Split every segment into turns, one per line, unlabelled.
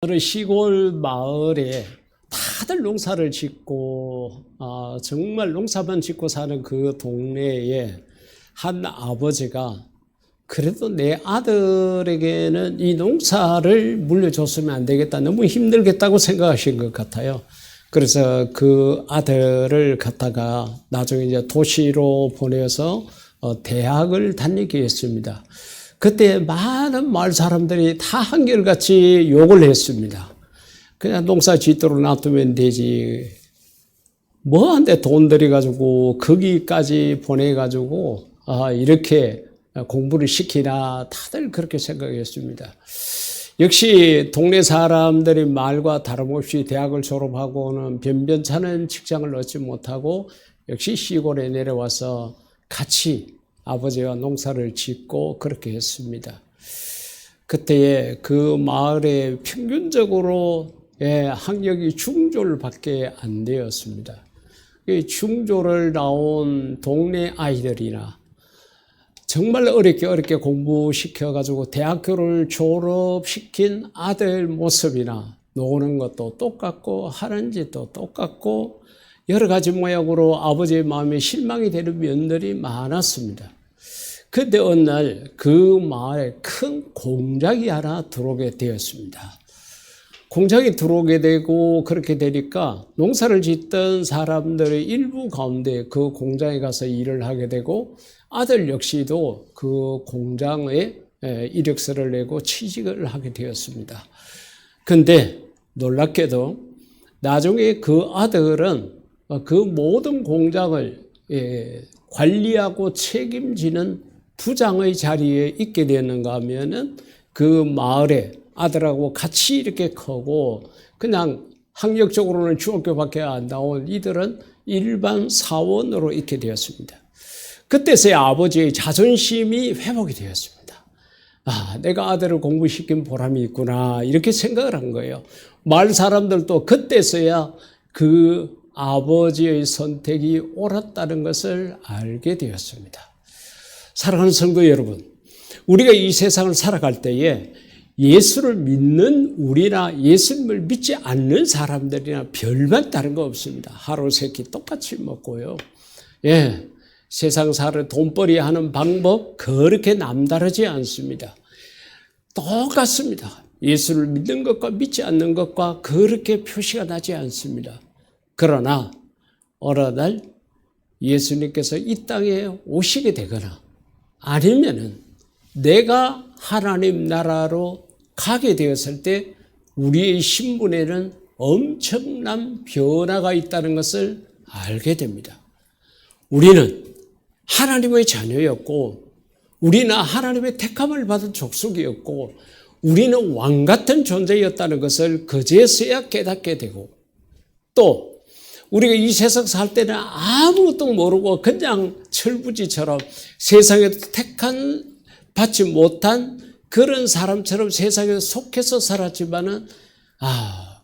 어느 시골 마을에 다들 농사를 짓고 정말 농사만 짓고 사는 그 동네에 한 아버지가 그래도 내 아들에게는 이 농사를 물려줬으면 안 되겠다. 너무 힘들겠다고 생각하신 것 같아요. 그래서 그 아들을 갖다가 나중에 이제 도시로 보내서 대학을 다니게 했습니다. 그때 많은 마을 사람들이 다 한결같이 욕을 했습니다. 그냥 농사 짓도록 놔두면 되지. 뭐한테 돈 들여가지고 거기까지 보내가지고 이렇게 공부를 시키나 다들 그렇게 생각했습니다. 역시 동네 사람들의 말과 다름없이 대학을 졸업하고는 변변찮은 직장을 얻지 못하고 역시 시골에 내려와서 같이 아버지와 농사를 짓고 그렇게 했습니다. 그때에 그 마을에 평균적으로 학력이 중졸밖에 안 되었습니다. 중졸을 나온 동네 아이들이나 정말 어렵게 공부시켜가지고 대학교를 졸업시킨 아들 모습이나 노는 것도 똑같고 하는 짓도 똑같고 여러 가지 모양으로 아버지의 마음에 실망이 되는 면들이 많았습니다. 그때 어느 날 그 마을에 큰 공장이 하나 들어오게 되었습니다. 공장이 들어오게 되고 그렇게 되니까 농사를 짓던 사람들의 일부 가운데 그 공장에 가서 일을 하게 되고 아들 역시도 그 공장에 이력서를 내고 취직을 하게 되었습니다. 근데 놀랍게도 나중에 그 아들은 그 모든 공장을 관리하고 책임지는 부장의 자리에 있게 되는가 하면은 그 마을에 아들하고 같이 이렇게 크고 그냥 학력적으로는 중학교밖에 안 나온 이들은 일반 사원으로 있게 되었습니다. 그때서야 아버지의 자존심이 회복이 되었습니다. 내가 아들을 공부시킨 보람이 있구나 이렇게 생각을 한 거예요. 마을 사람들도 그때서야 그 아버지의 선택이 옳았다는 것을 알게 되었습니다. 사랑하는 성도 여러분, 우리가 이 세상을 살아갈 때에 예수를 믿는 우리나 예수님을 믿지 않는 사람들이나 별반 다른 거 없습니다. 하루 세 끼 똑같이 먹고요. 세상 살을 돈벌이 하는 방법 그렇게 남다르지 않습니다. 똑같습니다. 예수를 믿는 것과 믿지 않는 것과 그렇게 표시가 나지 않습니다. 그러나 어느 날 예수님께서 이 땅에 오시게 되거나 아니면은 내가 하나님 나라로 가게 되었을 때 우리의 신분에는 엄청난 변화가 있다는 것을 알게 됩니다. 우리는 하나님의 자녀였고 우리는 하나님의 택함을 받은 족속이었고 우리는 왕 같은 존재였다는 것을 그제서야 깨닫게 되고 또 우리가 이 세상 살 때는 아무것도 모르고 그냥 철부지처럼 세상에도 택한 받지 못한 그런 사람처럼 세상에 속해서 살았지만은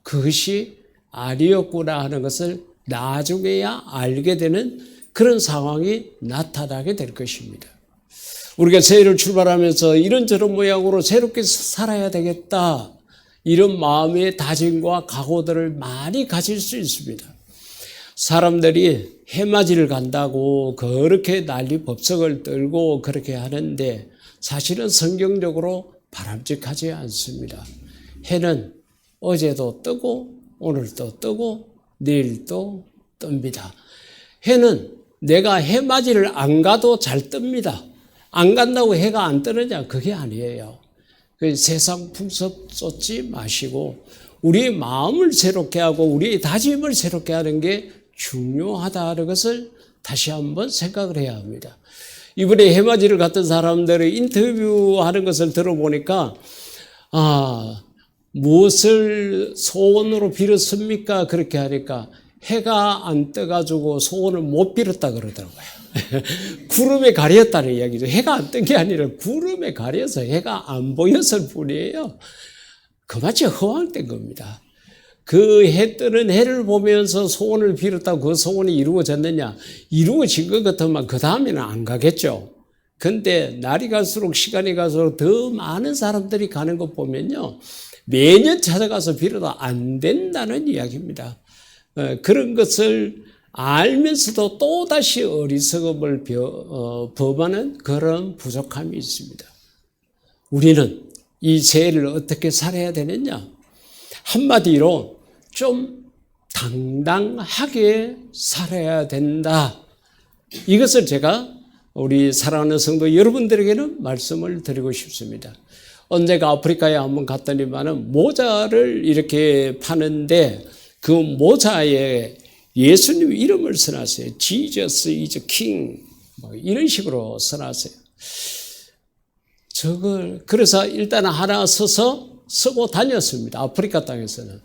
그것이 아니었구나 하는 것을 나중에야 알게 되는 그런 상황이 나타나게 될 것입니다. 우리가 새해를 출발하면서 이런저런 모양으로 새롭게 살아야 되겠다 이런 마음의 다짐과 각오들을 많이 가질 수 있습니다. 사람들이 해맞이를 간다고 그렇게 난리 법석을 떨고 그렇게 하는데 사실은 성경적으로 바람직하지 않습니다. 해는 어제도 뜨고 오늘도 뜨고 내일도 뜹니다. 해는 내가 해맞이를 안 가도 잘 뜹니다. 안 간다고 해가 안 뜨느냐? 그게 아니에요. 세상 풍습 쏟지 마시고 우리의 마음을 새롭게 하고 우리의 다짐을 새롭게 하는 게 중요하다는 것을 다시 한번 생각을 해야 합니다. 이번에 해맞이를 갔던 사람들의 인터뷰하는 것을 들어보니까 무엇을 소원으로 빌었습니까? 그렇게 하니까 해가 안 떠가지고 소원을 못 빌었다 그러더라고요. 구름에 가렸다는 이야기죠. 해가 안 뜬 게 아니라 구름에 가려서 해가 안 보였을 뿐이에요. 그마치 허황된 겁니다. 그 해 뜨는 해를 보면서 소원을 빌었다고 그 소원이 이루어졌느냐? 이루어진 것 같으면 그 다음에는 안 가겠죠. 근데 날이 갈수록 시간이 갈수록 더 많은 사람들이 가는 거 보면요. 매년 찾아가서 빌어도 안 된다는 이야기입니다. 그런 것을 알면서도 또다시 어리석음을 범하는 그런 부족함이 있습니다. 우리는 이 새해를 어떻게 살아야 되느냐? 한마디로 좀 당당하게 살아야 된다. 이것을 제가 우리 사랑하는 성도 여러분들에게는 말씀을 드리고 싶습니다. 언제가 아프리카에 한번 갔더니만은 모자를 이렇게 파는데 그 모자에 예수님 이름을 써놨어요. Jesus is King. 이런 식으로 써놨어요. 그래서 일단 하나 쓰고 다녔습니다. 아프리카 땅에서는.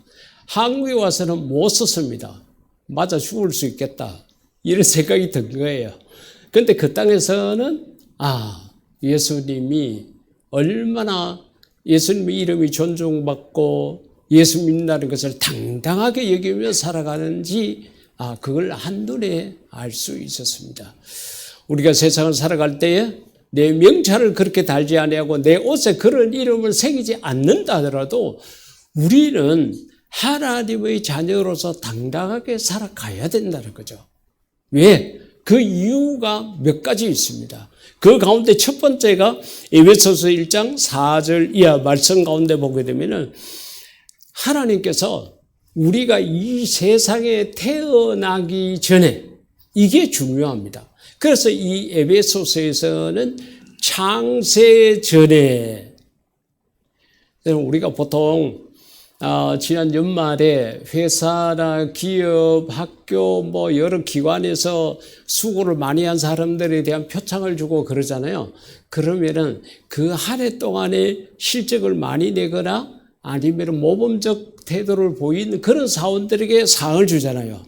한국에 와서는 못 썼습니다. 맞아 죽을 수 있겠다. 이런 생각이 든 거예요. 근데 그 땅에서는, 예수님이 얼마나 예수님의 이름이 존중받고 예수 믿는다는 것을 당당하게 여기며 살아가는지, 그걸 한눈에 알 수 있었습니다. 우리가 세상을 살아갈 때에 내 명찰을 그렇게 달지 아니하고 내 옷에 그런 이름을 새기지 않는다 하더라도 우리는 하나님의 자녀로서 당당하게 살아가야 된다는 거죠. 왜? 그 이유가 몇 가지 있습니다. 그 가운데 첫 번째가 에베소서 1장 4절 이하 말씀 가운데 보게 되면은 하나님께서 우리가 이 세상에 태어나기 전에 이게 중요합니다. 그래서 이 에베소서에서는 창세 전에 우리가 보통 지난 연말에 회사나 기업, 학교 여러 기관에서 수고를 많이 한 사람들에 대한 표창을 주고 그러잖아요. 그러면은 그 한 해 동안에 실적을 많이 내거나 아니면 모범적 태도를 보이는 그런 사원들에게 상을 주잖아요.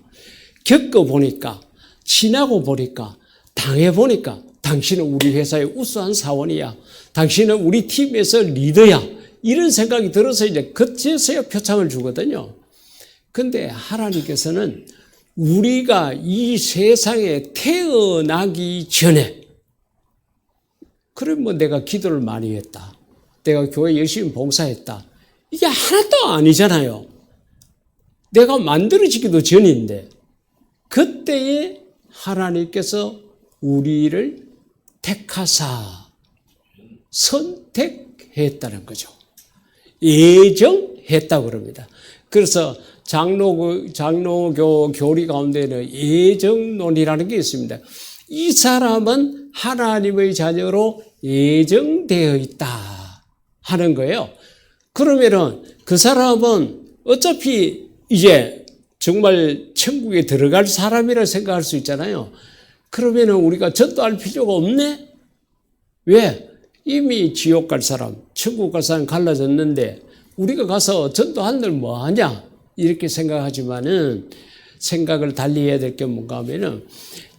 겪어보니까, 지나고 보니까, 당해보니까 당신은 우리 회사의 우수한 사원이야. 당신은 우리 팀에서 리더야. 이런 생각이 들어서 이제 그제서야 표창을 주거든요. 근데 하나님께서는 우리가 이 세상에 태어나기 전에, 그럼 내가 기도를 많이 했다. 내가 교회 열심히 봉사했다. 이게 하나도 아니잖아요. 내가 만들어지기도 전인데, 그때에 하나님께서 우리를 택하사 선택했다는 거죠. 예정했다고 그럽니다. 그래서 장로교 교리 가운데는 예정론이라는 게 있습니다. 이 사람은 하나님의 자녀로 예정되어 있다 하는 거예요. 그러면은 그 사람은 어차피 이제 정말 천국에 들어갈 사람이라 생각할 수 있잖아요. 그러면은 우리가 전도할 필요가 없네? 왜? 이미 지옥 갈 사람, 천국 갈 사람 갈라졌는데 우리가 가서 전도한들 뭐 하냐? 이렇게 생각하지만은 생각을 달리 해야 될 게 뭔가 하면은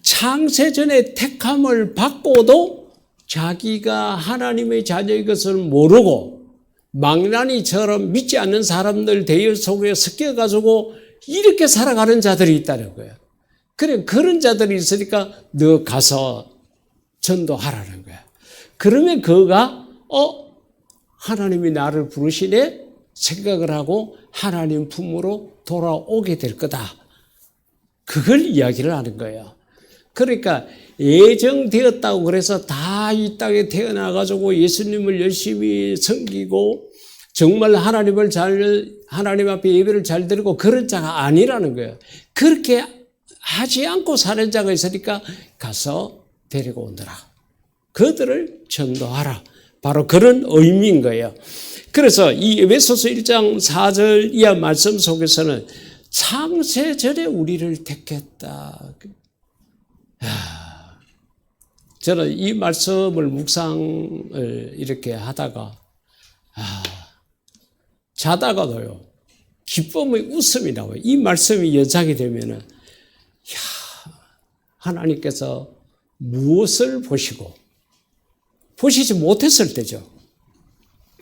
창세전에 택함을 받고도 자기가 하나님의 자녀의 것을 모르고 망나니처럼 믿지 않는 사람들 대열 속에 섞여가지고 이렇게 살아가는 자들이 있다는 거예요. 그래, 그런 자들이 있으니까 너 가서 전도하라는 거야. 그러면 그가 하나님이 나를 부르시네 생각을 하고 하나님 품으로 돌아오게 될 거다. 그걸 이야기를 하는 거예요. 그러니까 예정되었다고 그래서 다 이 땅에 태어나가지고 예수님을 열심히 섬기고 정말 하나님 앞에 예배를 잘 드리고 그런 자가 아니라는 거예요. 그렇게 하지 않고 사는 자가 있으니까 가서 데리고 오너라. 그들을 전도하라. 바로 그런 의미인 거예요. 그래서 이 에베소서 1장 4절 이하 말씀 속에서는 창세전에 우리를 택했다. 저는 이 말씀을 묵상을 이렇게 하다가 자다가도요 기쁨의 웃음이 나와요. 이 말씀이 연상이 되면은 하나님께서 무엇을 보시지 못했을 때죠.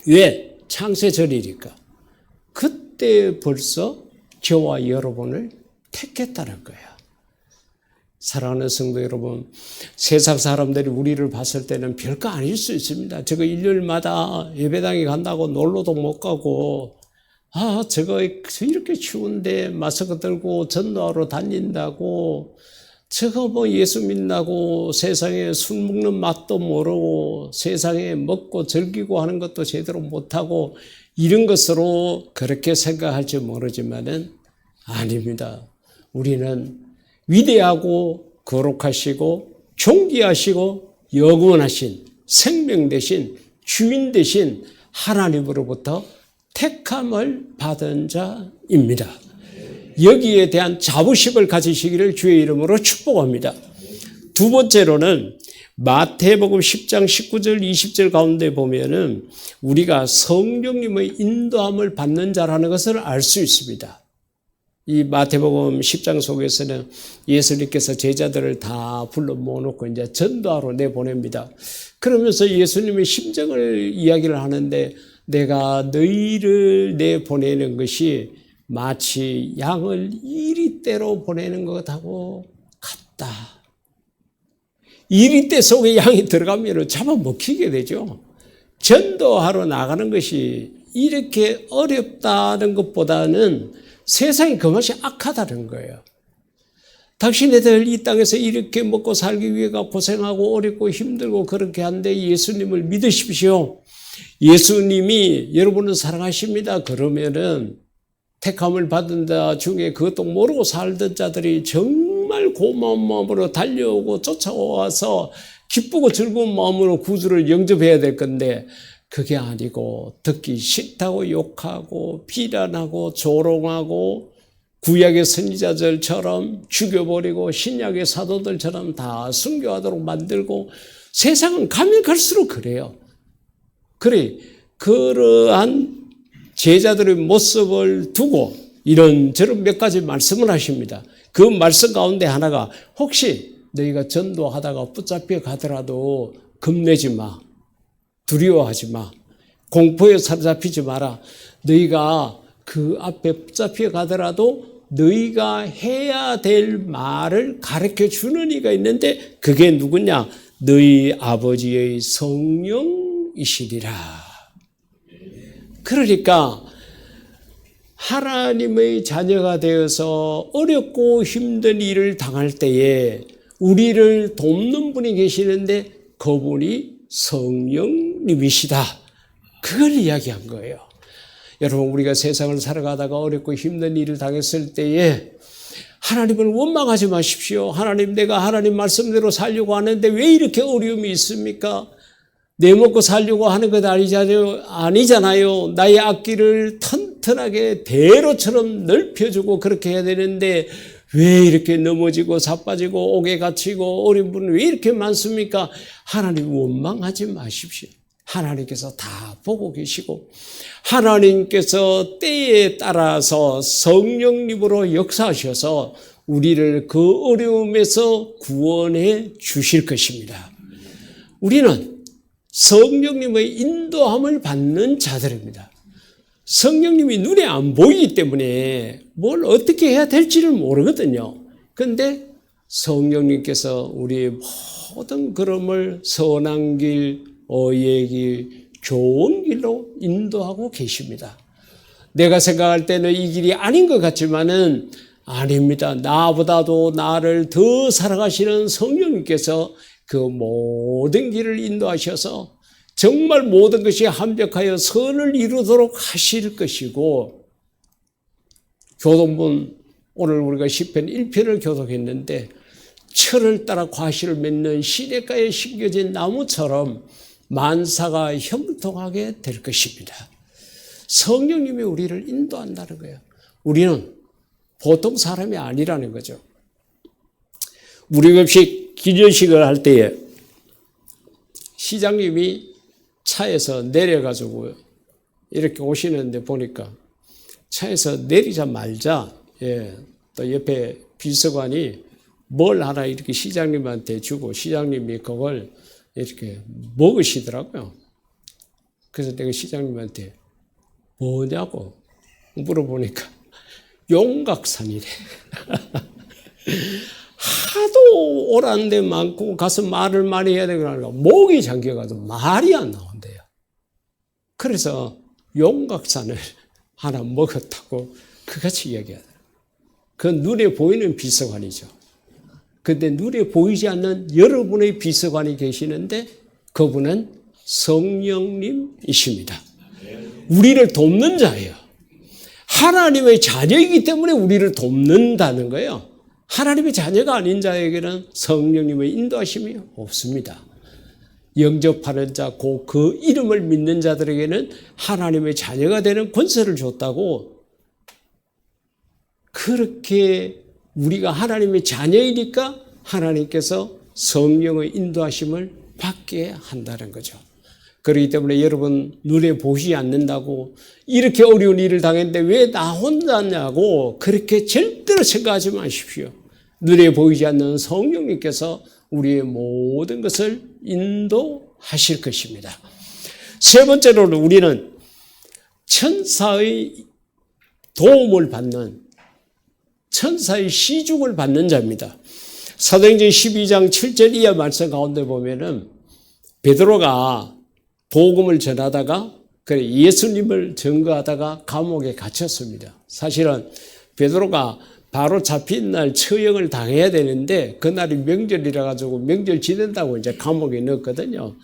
왜? 창세전이니까. 그때 벌써 저와 여러분을 택했다는 거예요. 사랑하는 성도 여러분, 세상 사람들이 우리를 봤을 때는 별거 아닐 수 있습니다. 저거 일요일마다 예배당에 간다고 놀러도 못 가고, 저거 이렇게 추운데 마스크 들고 전도하러 다닌다고, 저거 뭐 예수 믿는다고 세상에 술 먹는 맛도 모르고 세상에 먹고 즐기고 하는 것도 제대로 못하고 이런 것으로 그렇게 생각할지 모르지만은 아닙니다. 우리는 위대하고 거룩하시고 존귀하시고 영원하신 생명 되신 주인 되신 하나님으로부터 택함을 받은 자입니다. 여기에 대한 자부심을 가지시기를 주의 이름으로 축복합니다. 두 번째로는 마태복음 10장 19절 20절 가운데 보면은 우리가 성령님의 인도함을 받는 자라는 것을 알 수 있습니다. 이 마태복음 10장 속에서는 예수님께서 제자들을 다 불러 모아놓고 이제 전도하러 내보냅니다. 그러면서 예수님의 심정을 이야기를 하는데 내가 너희를 내보내는 것이 마치 양을 이리떼로 보내는 것하고 같다. 이리떼 속에 양이 들어가면 잡아먹히게 되죠. 전도하러 나가는 것이 이렇게 어렵다는 것보다는 세상이 그것이 악하다는 거예요. 당신네들 이 땅에서 이렇게 먹고 살기 위해서 고생하고 어렵고 힘들고 그렇게 한데 예수님을 믿으십시오. 예수님이 여러분을 사랑하십니다. 그러면은 택함을 받은 자 중에 그것도 모르고 살던 자들이 정말 고마운 마음으로 달려오고 쫓아와서 기쁘고 즐거운 마음으로 구주를 영접해야 될 건데 그게 아니고 듣기 싫다고 욕하고 비난하고 조롱하고 구약의 선지자들처럼 죽여버리고 신약의 사도들처럼 다 순교하도록 만들고 세상은 가면 갈수록 그래요. 그래, 그러한 제자들의 모습을 두고 이런저런 몇 가지 말씀을 하십니다. 그 말씀 가운데 하나가 혹시 너희가 전도하다가 붙잡혀 가더라도 겁내지 마. 두려워하지 마. 공포에 사로잡히지 마라. 너희가 그 앞에 붙잡혀 가더라도 너희가 해야 될 말을 가르쳐 주는 이가 있는데 그게 누구냐? 너희 아버지의 성령이시리라. 그러니까 하나님의 자녀가 되어서 어렵고 힘든 일을 당할 때에 우리를 돕는 분이 계시는데 그분이 성령님이시다. 그걸 이야기한 거예요. 여러분, 우리가 세상을 살아가다가 어렵고 힘든 일을 당했을 때에 하나님을 원망하지 마십시오. 하나님, 내가 하나님 말씀대로 살려고 하는데 왜 이렇게 어려움이 있습니까? 내 먹고 살려고 하는 것 아니잖아요. 나의 앞길을 튼튼하게 대로처럼 넓혀주고 그렇게 해야 되는데 왜 이렇게 넘어지고 자빠지고 옥에 갇히고 어려운 분은 왜 이렇게 많습니까? 하나님 원망하지 마십시오. 하나님께서 다 보고 계시고 하나님께서 때에 따라서 성령님으로 역사하셔서 우리를 그 어려움에서 구원해 주실 것입니다. 우리는 성령님의 인도함을 받는 자들입니다. 성령님이 눈에 안 보이기 때문에 뭘 어떻게 해야 될지를 모르거든요. 그런데 성령님께서 우리의 모든 걸음을 선한 길, 의의 길, 좋은 길로 인도하고 계십니다. 내가 생각할 때는 이 길이 아닌 것 같지만은 아닙니다. 나보다도 나를 더 사랑하시는 성령님께서 그 모든 길을 인도하셔서 정말 모든 것이 완벽하여 선을 이루도록 하실 것이고, 교동본 오늘 우리가 시편 1편을 교독했는데 철을 따라 과실을 맺는 시냇가에 심겨진 나무처럼 만사가 형통하게 될 것입니다. 성령님이 우리를 인도한다는 거예요. 우리는 보통 사람이 아니라는 거죠. 우리 급식 기념식을 할 때에 시장님이 차에서 내려가지고 이렇게 오시는데 보니까 차에서 내리자마자 또 옆에 비서관이 뭘 하나 이렇게 시장님한테 주고 시장님이 그걸 이렇게 먹으시더라고요. 그래서 내가 시장님한테 뭐냐고 물어보니까 용각산이래. 하도 오라는 데 많고 가서 말을 많이 해야 되거나 목이 잠겨가지고 말이 안 나온대요. 그래서 용각산을 하나 먹었다고 그같이 이야기하더라고요. 그 눈에 보이는 비서관이죠. 근데 눈에 보이지 않는 여러분의 비서관이 계시는데 그분은 성령님이십니다. 우리를 돕는 자예요. 하나님의 자녀이기 때문에 우리를 돕는다는 거예요. 하나님의 자녀가 아닌 자에게는 성령님의 인도하심이 없습니다. 영접하는 자, 그 이름을 믿는 자들에게는 하나님의 자녀가 되는 권세를 줬다고. 그렇게 우리가 하나님의 자녀이니까 하나님께서 성령의 인도하심을 받게 한다는 거죠. 그렇기 때문에 여러분 눈에 보이지 않는다고 이렇게 어려운 일을 당했는데 왜 나 혼자냐고 그렇게 절대로 생각하지 마십시오. 눈에 보이지 않는 성령님께서 우리의 모든 것을 인도하실 것입니다. 세 번째로는 우리는 천사의 도움을 받는, 천사의 시중을 받는 자입니다. 사도행전 12장 7절 이하 말씀 가운데 보면은 베드로가 복음을 전하다가 예수님을 증거하다가 감옥에 갇혔습니다. 사실은 베드로가 바로 잡힌 날 처형을 당해야 되는데 그날이 명절이라 가지고 명절 지낸다고 이제 감옥에 넣었거든요.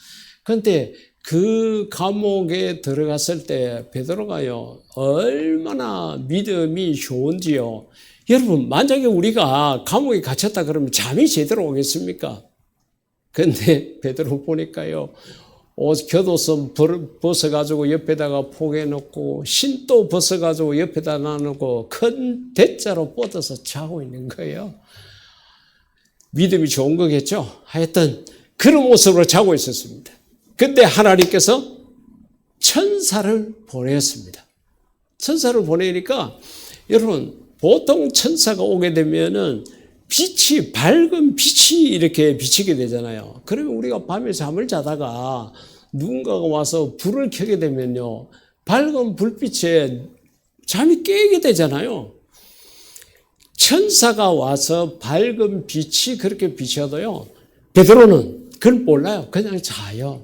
그런데 그 감옥에 들어갔을 때 베드로가요 얼마나 믿음이 좋은지요. 여러분 만약에 우리가 감옥에 갇혔다 그러면 잠이 제대로 오겠습니까? 근데 베드로 보니까요 옷 겉옷은 벗어가지고 옆에다가 포개놓고 신도 벗어가지고 옆에다 놔놓고 큰 대자로 뻗어서 자고 있는 거예요. 믿음이 좋은 거겠죠. 하여튼 그런 모습으로 자고 있었습니다. 근데 하나님께서 천사를 보냈습니다. 천사를 보내니까 여러분 보통 천사가 오게 되면은 빛이, 밝은 빛이 이렇게 비치게 되잖아요. 그러면 우리가 밤에 잠을 자다가 누군가가 와서 불을 켜게 되면요, 밝은 불빛에 잠이 깨게 되잖아요. 천사가 와서 밝은 빛이 그렇게 비쳐도요, 베드로는 그걸 몰라요. 그냥 자요.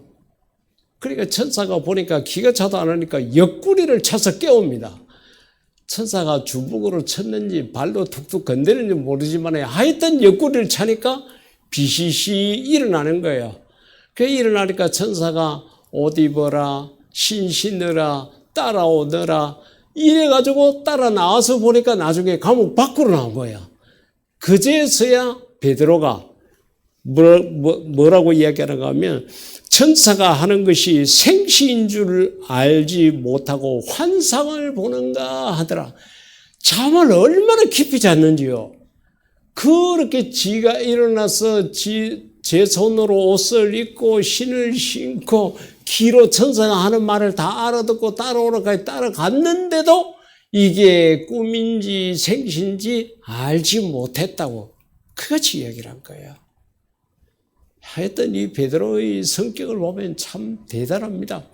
그러니까 천사가 보니까 기가 차도 않으니까 옆구리를 차서 깨웁니다. 천사가 주먹으로 쳤는지 발로 툭툭 건드리는지 모르지만 하여튼 옆구리를 차니까 비시시 일어나는 거예요. 그 일어나니까 천사가 옷 입어라, 신 신으라, 따라오너라 이래가지고 따라 나와서 보니까 나중에 감옥 밖으로 나온 거예요. 그제서야 베드로가 뭐라고 이야기하는가 하면 천사가 하는 것이 생시인 줄 알지 못하고 환상을 보는가 하더라. 잠을 얼마나 깊이 잤는지요. 그렇게 지가 일어나서 제 손으로 옷을 입고 신을 신고 귀로 천사가 하는 말을 다 알아듣고 따라오라까지 따라갔는데도 이게 꿈인지 생시인지 알지 못했다고 그같이 이야기를 한 거예요. 하여튼 이 베드로의 성격을 보면 참 대단합니다.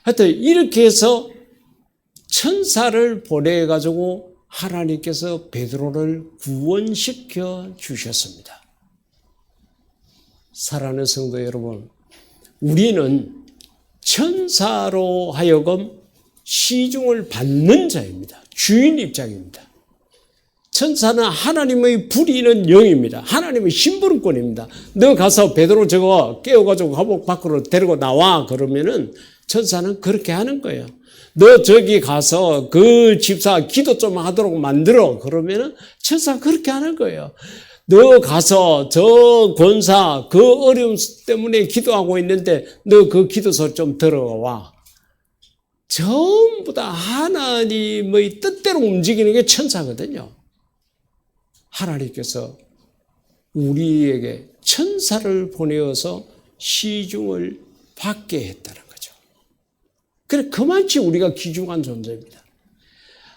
하여튼 이렇게 해서 천사를 보내가지고 하나님께서 베드로를 구원시켜 주셨습니다. 사랑하는 성도 여러분, 우리는 천사로 하여금 시중을 받는 자입니다. 주인 입장입니다. 천사는 하나님의 부리는 영입니다. 하나님의 심부름꾼입니다. 너 가서 베드로 저거 깨워가지고 감옥 밖으로 데리고 나와 그러면은 천사는 그렇게 하는 거예요. 너 저기 가서 그 집사 기도 좀 하도록 만들어 그러면은 천사가 그렇게 하는 거예요. 너 가서 저 권사 그 어려움 때문에 기도하고 있는데 너 그 기도소 좀 들어와. 전부 다 하나님의 뜻대로 움직이는 게 천사거든요. 하나님께서 우리에게 천사를 보내어서 시중을 받게 했다는 거죠. 그래 그만치 우리가 귀중한 존재입니다.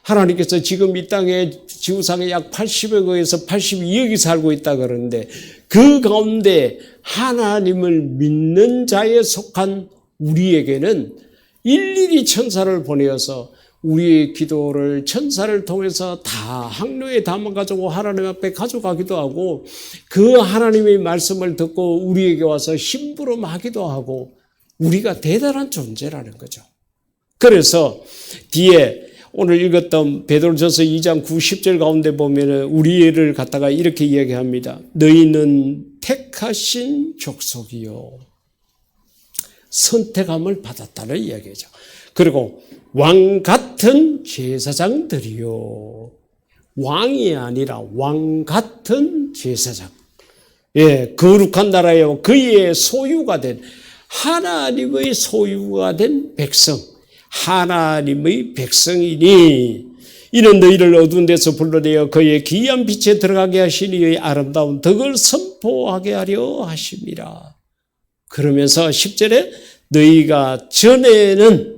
하나님께서 지금 이 땅에 지구상에 약 80억에서 82억이 살고 있다 그러는데 그 가운데 하나님을 믿는 자에 속한 우리에게는 일일이 천사를 보내어서 우리의 기도를 천사를 통해서 다 항로에 담아가지고 하나님 앞에 가져가기도 하고 그 하나님의 말씀을 듣고 우리에게 와서 심부름하기도 하고 우리가 대단한 존재라는 거죠. 그래서 뒤에 오늘 읽었던 베드로전서 2장 90절 가운데 보면은 우리를 갖다가 이렇게 이야기합니다. 너희는 택하신 족속이요. 선택함을 받았다는 이야기죠. 그리고 왕 같은 제사장들이요. 왕이 아니라 왕 같은 제사장. 예, 거룩한 나라요. 그의 소유가 된 하나님의 소유가 된 백성. 하나님의 백성이니 이는 너희를 어두운 데서 불러내어 그의 기이한 빛에 들어가게 하시니 그의 아름다운 덕을 선포하게 하려 하심이라. 그러면서 10절에 너희가 전에는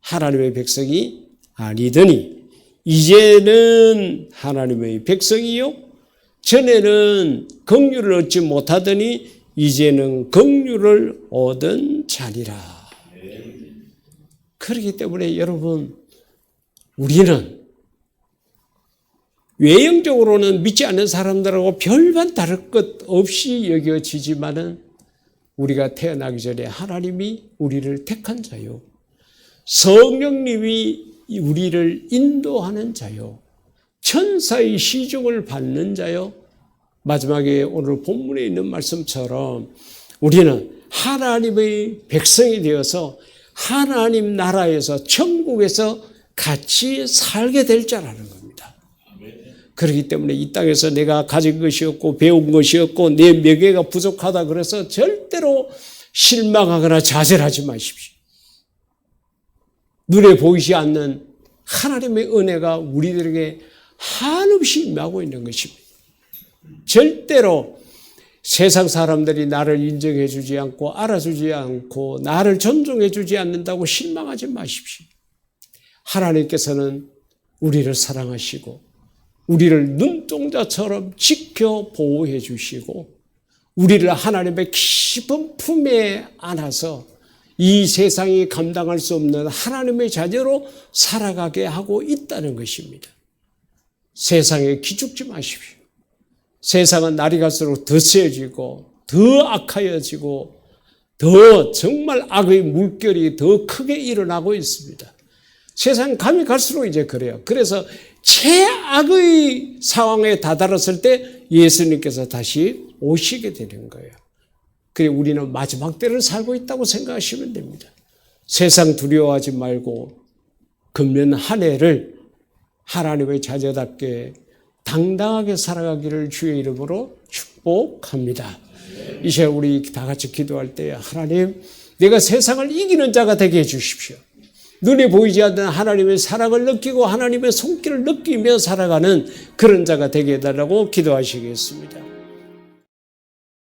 하나님의 백성이 아니더니 이제는 하나님의 백성이요 전에는 긍휼을 얻지 못하더니 이제는 긍휼을 얻은 자니라. 그렇기 때문에 여러분 우리는 외형적으로는 믿지 않는 사람들하고 별반 다를 것 없이 여겨지지만은 우리가 태어나기 전에 하나님이 우리를 택한 자요. 성령님이 우리를 인도하는 자요. 천사의 시중을 받는 자요. 마지막에 오늘 본문에 있는 말씀처럼 우리는 하나님의 백성이 되어서 하나님 나라에서 천국에서 같이 살게 될 자라는 겁니다. 그렇기 때문에 이 땅에서 내가 가진 것이 없고 배운 것이 없고 내 명예가 부족하다 그래서 절대로 실망하거나 좌절하지 마십시오. 눈에 보이지 않는 하나님의 은혜가 우리들에게 한없이 임하고 있는 것입니다. 절대로 세상 사람들이 나를 인정해 주지 않고 알아주지 않고 나를 존중해 주지 않는다고 실망하지 마십시오. 하나님께서는 우리를 사랑하시고 우리를 눈동자처럼 지켜 보호해 주시고 우리를 하나님의 깊은 품에 안아서 이 세상이 감당할 수 없는 하나님의 자녀로 살아가게 하고 있다는 것입니다. 세상에 기죽지 마십시오. 세상은 날이 갈수록 더 세지고 더 악하여지고 더 정말 악의 물결이 더 크게 일어나고 있습니다. 세상 감이 갈수록 이제 그래요. 그래서 최악의 상황에 다다랐을 때 예수님께서 다시 오시게 되는 거예요. 그래 우리는 마지막 때를 살고 있다고 생각하시면 됩니다. 세상 두려워하지 말고 금년 한 해를 하나님의 자녀답게 당당하게 살아가기를 주의 이름으로 축복합니다. 이 시간 우리 다 같이 기도할 때 하나님 내가 세상을 이기는 자가 되게 해 주십시오. 눈에 보이지 않는 하나님의 사랑을 느끼고 하나님의 손길을 느끼며 살아가는 그런 자가 되게 해달라고 기도하시겠습니다.